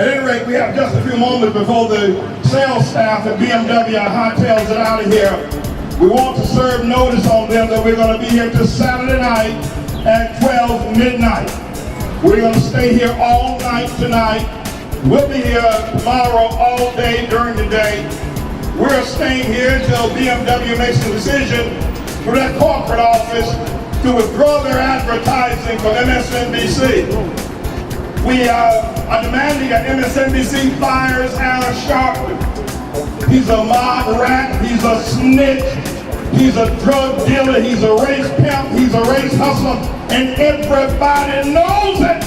At any rate, we have just a few moments before the sales staff at BMW and hotels get out of here. We want to serve notice on them that we're going to be here till Saturday night at 12 midnight. We're going to stay here all night tonight. We'll be here tomorrow all day during the day. We're staying here until BMW makes a decision for their corporate office to withdraw their advertising from MSNBC. We are demanding that MSNBC fires Sharpton. He's a mob rat, he's a snitch, he's a drug dealer, he's a race pimp, he's a race hustler, and everybody knows it.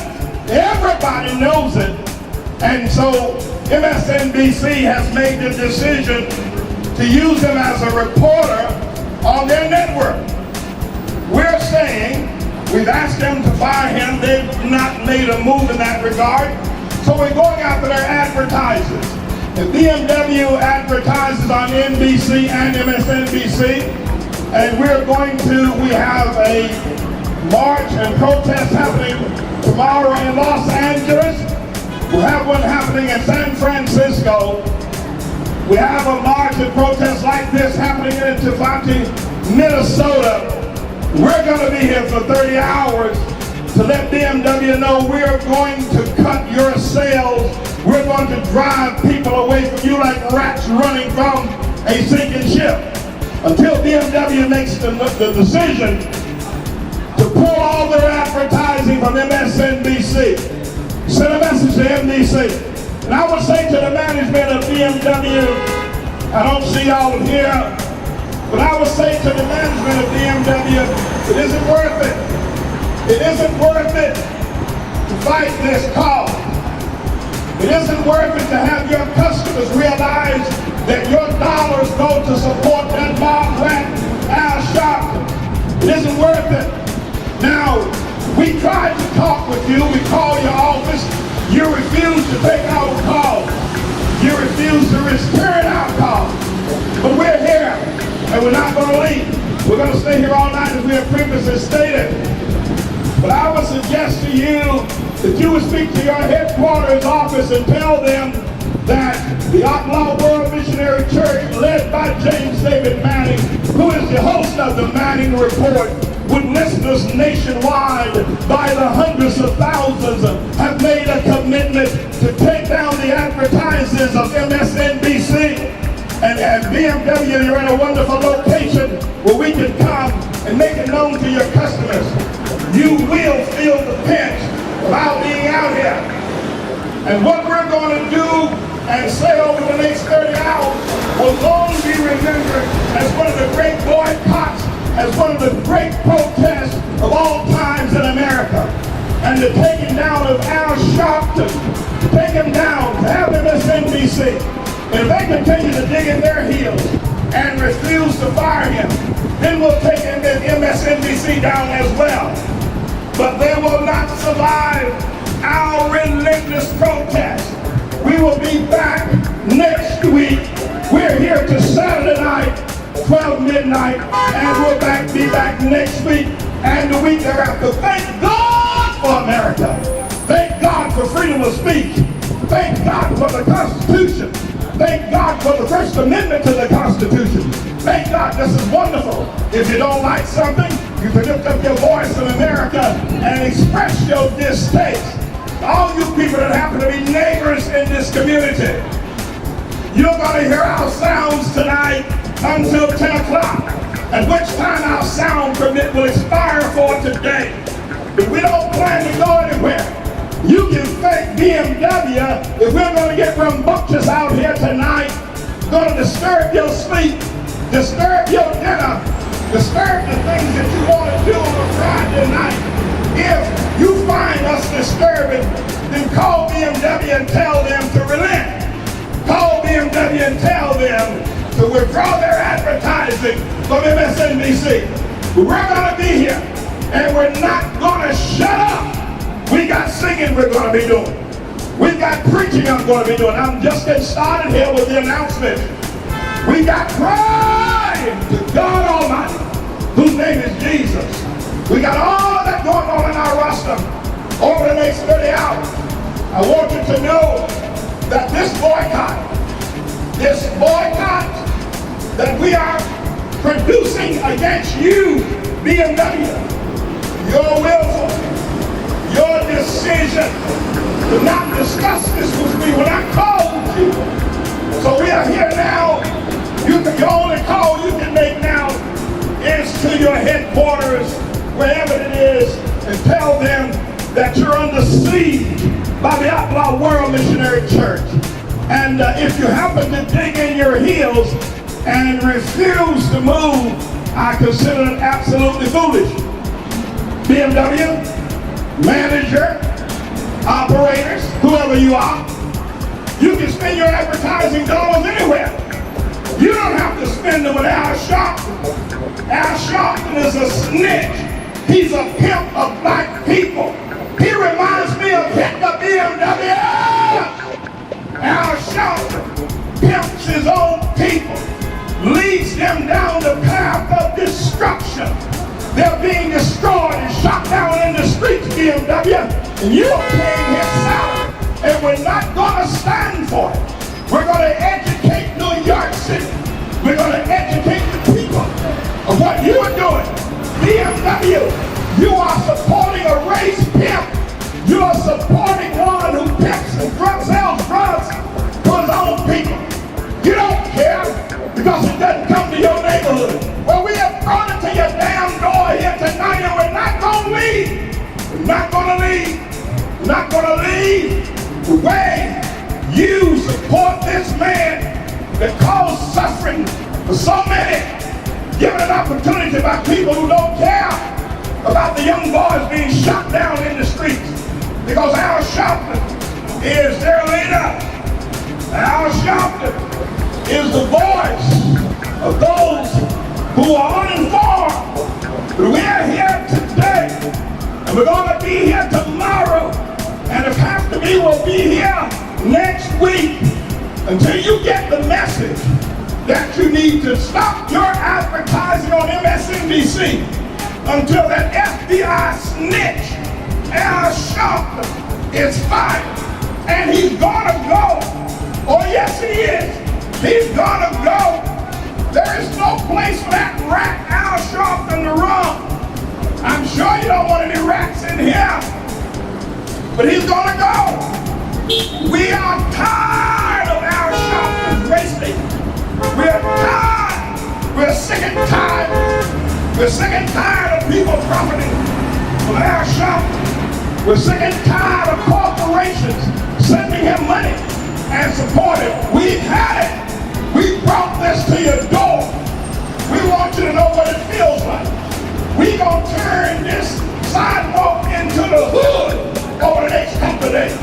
Everybody knows it. And so MSNBC has made the decision to use him as a reporter on their network. We're saying, we've asked them to fire him. They've not made a move in that regard. So we're going after their advertisers. If BMW advertises on NBC and MSNBC, and we have a march and protest happening tomorrow in Los Angeles. We'll have one happening in San Francisco. We have a march and protest like this happening in Tofati, Minnesota. We're going to be here for 30 hours to let BMW know we're going to cut your sales. We're going to drive people away from you like rats running from a sinking ship. Until BMW makes the decision to pull all their advertising from MSNBC. Send a message to NBC. And I would say to the management of BMW, I don't see y'all here, but I would say to the management of BMW, it isn't worth it. It isn't worth it to fight this cause. It isn't worth it to have your customers realize that your dollars go to support that Mob RAT Sharpton. It isn't worth it. Now, we tried to talk with you. We called your office. You refused to take our call. You refused to return our call. But we're here, and we're not going to leave. We're going to stay here all night as we have previously stated. But I would suggest to you that you would speak to your headquarters office and tell them that the Outlaw World Missionary Church, led by James David Manning, who is the host of the Manning Report, with listeners nationwide by the hundreds of thousands, have made a commitment to take down the advertisers of MSNBC. And at BMW, you're in a wonderful location where we can come and make it known to your customers. You will feel the pinch about being out here. And what we're going to do and say over the next 30 hours will long be remembered as one of the great boycotts, as one of the great protests of all times in America. And the taking down of Sharpton, to take him down, to have MSNBC. And if they continue to dig in their heels and refuse to fire him, then we'll take MSNBC down as well. But they will not survive our relentless protest. We will be back next week. We're here till Saturday night, 12 midnight, and we'll be back next week and the week thereafter. Thank God for America. Thank God for freedom of speech. Thank God for the Constitution. Thank God for the First Amendment to the Constitution. Thank God, this is wonderful. If you don't like something, you can lift up your voice in America and express your distaste. All you people that happen to be neighbors in this community, you're going to hear our sounds tonight until 10 o'clock, at which time our sound permit will expire for today. But we don't plan to go anywhere. You can thank BMW if we're going to get rambunctious out here tonight, going to disturb your sleep, disturb your dinner, disturb the things that you want to do on a Friday night. If you find us disturbing, then call BMW and tell them to relent. Call BMW and tell them to withdraw their advertising from MSNBC. We're going to be here, and we're not going to shut up. We got singing we're going to be doing. We got preaching I'm going to be doing. I'm just getting started here with the announcement. We got crying to God Almighty, whose name is Jesus. We got all that going on in our roster over the next 30 hours. I want you to know that this boycott that we are producing against you, BMW, your willful, your decision to not discuss this with me when I called you. So we are here now. The only call you can make now is to your headquarters, wherever it is, and tell them that you're under siege by the Outlaw World Missionary Church. And if you happen to dig in your heels and refuse to move, I consider it absolutely foolish. BMW, manager, operators, whoever you are, you can spend your advertising dollars anywhere. You don't have to spend them with Al Sharpton. Al Sharpton is a snitch. He's a pimp of black people. He reminds me of Hitler, BMW. Al Sharpton pimps his own people, leads them down the path of destruction. They're being destroyed and shot down in the streets, BMW, and you are paying his salary. And we're not going to stand for it. We're going to educate New York City. We're going to educate the people of what you are doing. BMW, you are supporting a race pimp. You are supporting one who pimps and sells drugs to his own people. You don't care because it doesn't come to your neighborhood. Well, we have brought it to your damn door here tonight, and we're not going to leave. We're not going to leave. We're not going to leave the way you support this man that caused suffering for so many, given an opportunity by people who don't care about the young boys being shot down in the streets. Because Al Sharpton is their leader. Al Sharpton is the voice of those who are uninformed. But we are here today, and we're going to be here tomorrow, and if have to be, we'll be here next week until you get the message that you need to stop your advertising on MSNBC until that FBI snitch Al Sharpton is fired. And he's gonna go. Oh yes he is. He's gonna go. There is no place for that rat Al Sharpton to run. I'm sure you don't want any rats in here, but he's gonna go. We are tired of Al Sharpton's racing. We're tired. We're sick and tired. We're sick and tired of people profiting from Al Sharpton. We're sick and tired of corporations sending him money and support him. We've had it. We brought this to your door. We want you to know what it feels like. We're going to turn this sidewalk into the hood over the next couple of days.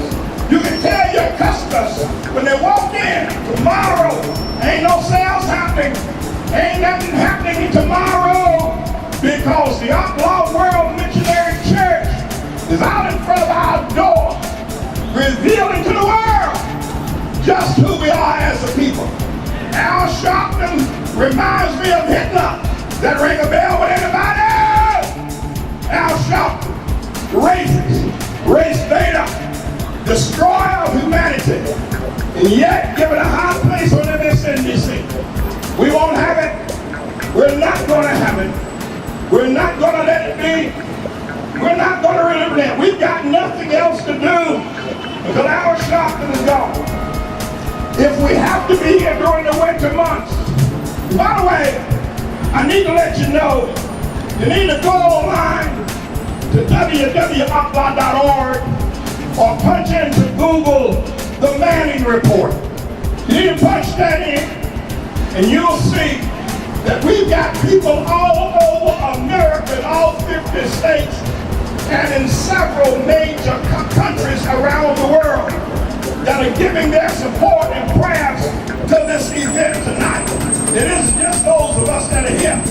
You can tell your customers when they walk in tomorrow, ain't no sales happening, ain't nothing happening tomorrow, because the Outlaw World Missionary Church is out in front of our door, revealing to the world just who we are as a people. Al Sharpton reminds me of Hitler. That ring a bell with anybody? Al Sharpton, racist, race beta, destroyer of humanity, and yet give it a high place on MSNBC. We won't have it. We're not going to have it. We're not going to let it be. We're not going to really it. We've got nothing else to do until Al Sharpton is gone. If we have to be here during the winter months. By the way, I need to let you know, you need to go online to www.outlaw.org or punch into Google the Manning Report. You need to punch that in, and you'll see that we've got people all over America, in all 50 states, and in several major countries around the world that are giving their support and prayers to this event tonight. It isn't just those of us that are here.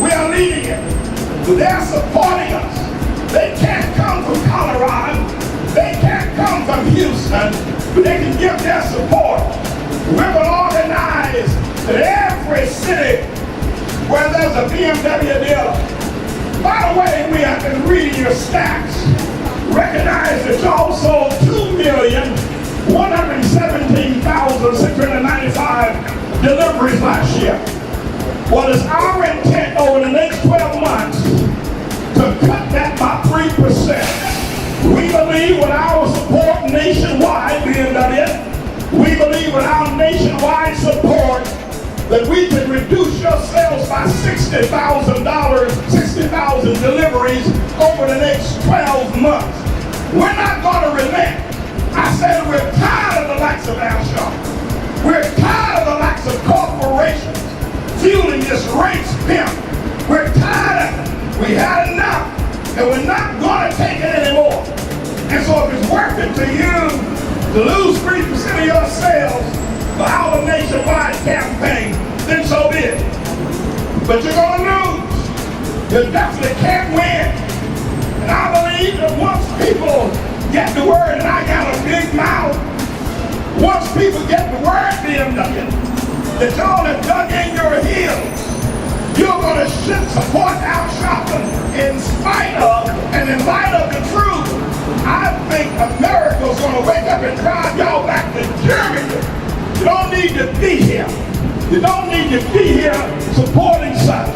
We are leading it. They're supporting us. They can't come from Colorado. They can't come from Houston, but they can give their support. We're going to organize that every city where there's a BMW dealer. By the way, we have been reading your stats. Recognize that you also 2,117,000 deliveries last year. Well, it's our intent over the next 12 months to cut that by 3%. We believe with our support nationwide, BMW, we believe with our nationwide support that we can reduce your sales by $60,000, 60,000 deliveries over the next 12 months. We're not going to relent. I said we're tired of the likes of Al Sharpton. We're tired of the likes of corporations fueling this race pimp. We're tired of it. We had enough, and we're not going to take it anymore. And so if it's worth it to you to lose 3% of your sales for our nationwide campaign, then so be it. But you're going to lose. You definitely can't win. And I believe that once people get the word, and I got a big mouth, once people get the word, BMW, that y'all have dug in your heels, you're going to support Al Sharpton in spite of and in light of the truth. I think America's going to wake up and drive y'all back to Germany. You don't need to be here. You don't need to be here supporting such.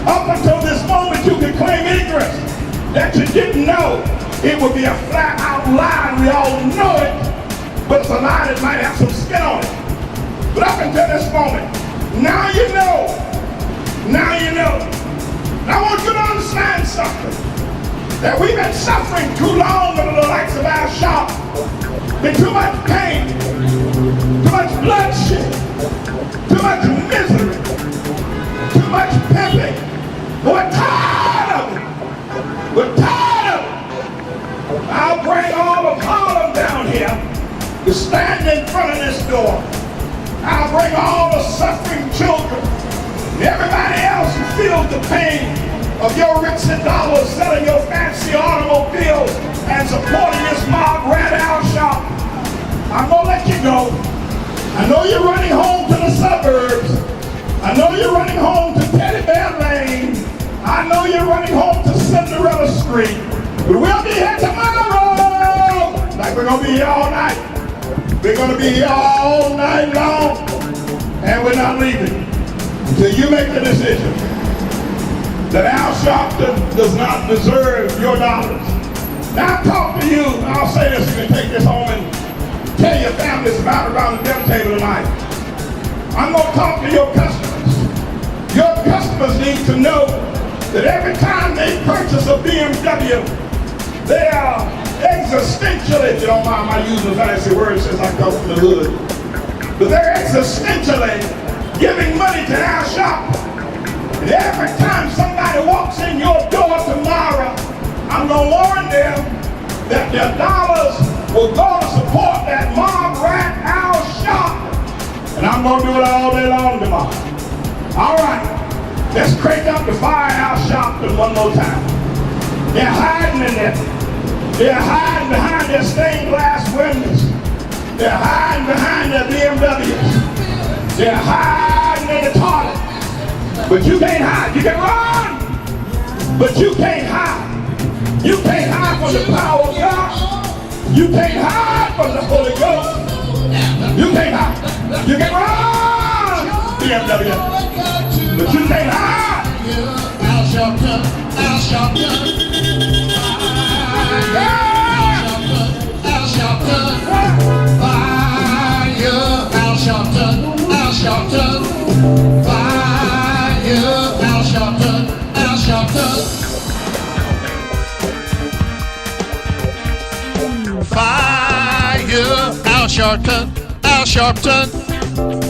Up until this moment, you can claim ignorance that you didn't know. It would be a flat-out lie. We all know it, but it's a lie that might have some skin on it. But up until this moment, now you know. Now you know. And I want you to understand something. That we've been suffering too long under the likes of our shop. Been too much pain, too much bloodshed, too much misery, too much pimping. We're tired of it. We're tired of it. I'll bring all of Harlem down here to stand in front of this door. I'll bring all the suffering children, everybody else who feels the pain of your rich and dollars selling your fancy automobiles and supporting this Mob RAT shop. I'm gonna let you go. I know you're running home to the suburbs. I know you're running home to Teddy Bear Lane. I know you're running home to Cinderella Street. But we'll be here tomorrow. Like we're gonna be here all night. We're gonna be here all night long. And we're not leaving until you make the decision that Al Sharpton does not deserve your dollars. Now I talk to you, and I'll say this, you can take this home and tell your families about it around the dinner table tonight. I'm going to talk to your customers. Your customers need to know that every time they purchase a BMW, they are existentially, if you don't mind my using fancy words since I come from the hood, but they're existentially giving money to Al Sharpton. And every time somebody walks in your door tomorrow, I'm going to warn them that their dollars will go to support that Mob RAT Sharpton. And I'm going to do it all day long tomorrow. All right, let's crank up the fire Al Sharpton one more time. They're hiding in there. They're hiding behind their stained glass windows. They're hiding behind their BMWs. They're hiding in the toilet. But you can't hide. You can run, but you can't hide. You can't hide from the power of God. You can't hide from the Holy Ghost. You can't hide. You can run, BMW, but you can't hide. Al Sharpton, Al Sharpton, Al Sharpton, fire, Al Sharpton, Al Sharpton, fire, Al Sharpton, Al Sharpton. Fire, Al Sharpton, Al Sharpton.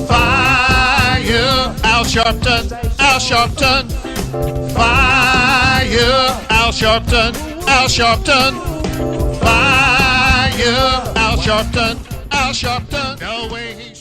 Fire, Al Sharpton, Al Sharpton. Fire, Al Sharpton, Al Sharpton. Fire, Al Sharpton, Al Sharpton. No way he